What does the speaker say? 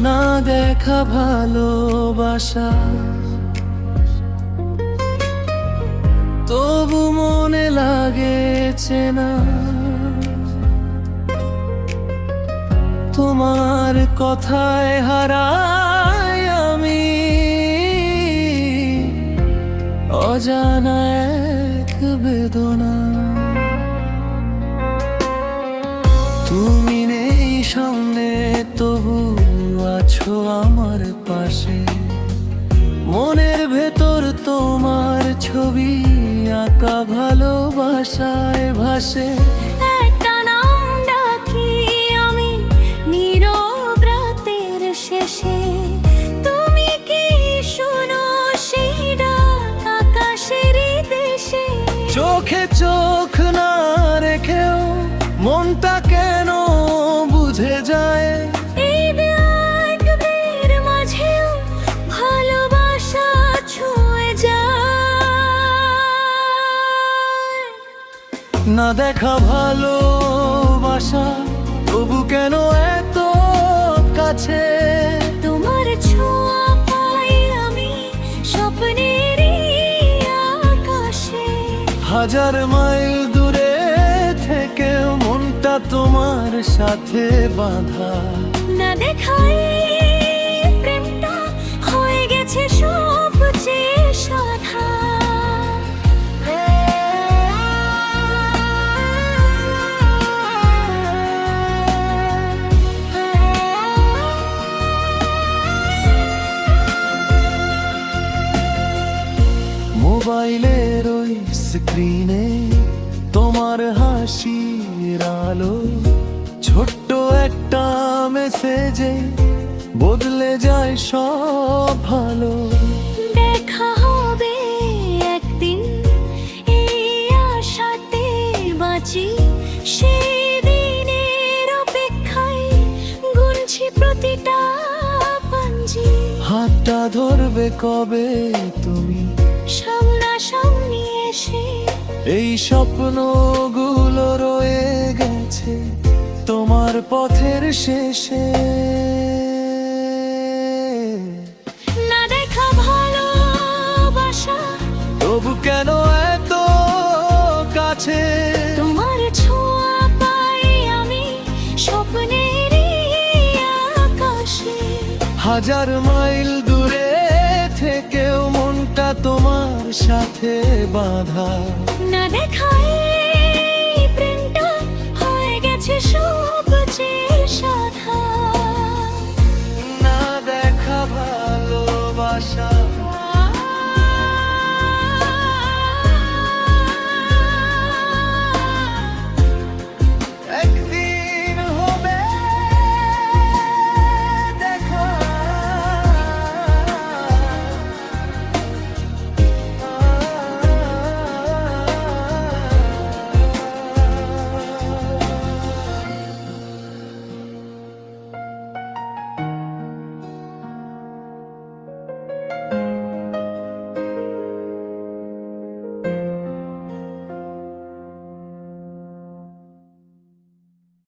না দেখা ভালোবাসা, তবু মনে লাগেছে না তোমার কথায় হারাই আমি অজানা এক বেদনা। তুমি নেই সামনে তবু আছো আমার পাশে, মনের ভেতর তোমার ছবি আঁকা ভালোবাসায় ভাসে। একটা নাম ডাকি আমি নীরব রাতের শেষে, তুমি কি শোনো সেই ডাক আকাশের দেশে? চোখে চোখ না রেখেও মনটা কেন বুঝে যায়, এই ব্যাগের মাঝেও ভালোবাসা ছুঁয়ে যায়। না দেখা ভালোবাসা তবু কেন এত কাছে, তোমার ছোঁয়া পাই আমি স্বপ্নের আকাশে। হাজার মাইল দূরে থেকেও মনটা তোমার সাথে বাঁধা। না দেখাই প্রেমটা হয়ে গেছে সবচেয়ে সাধা। মোবাইলের ওই স্ক্রিনে তোমার হাসির আলো, ছোট্ট একটা মেসেজে বদলে যায় সব ভালো। দেখা হবে একদিন এই আশাতে বাঁচি, সেই দিনের অপেক্ষায় গুনছি প্রতিটা পাঞ্জি। হাতটা ধরবে কবে তুমি সামনাসামনি এসে, এই স্বপ্নগুলো রয়ে গেছে তোমার পথের শেষে। না দেখা ভালোবাসা তবু কেন এত কাছে, তোমার ছোঁয়া পাই আমি স্বপ্নের আকাশে। হাজার মাইল দূরে থেকেও মনটা তোমার সাথে বাঁধা। না দেখাই প্রেমটা হয়ে গেছে সবচেয়ে সাধা।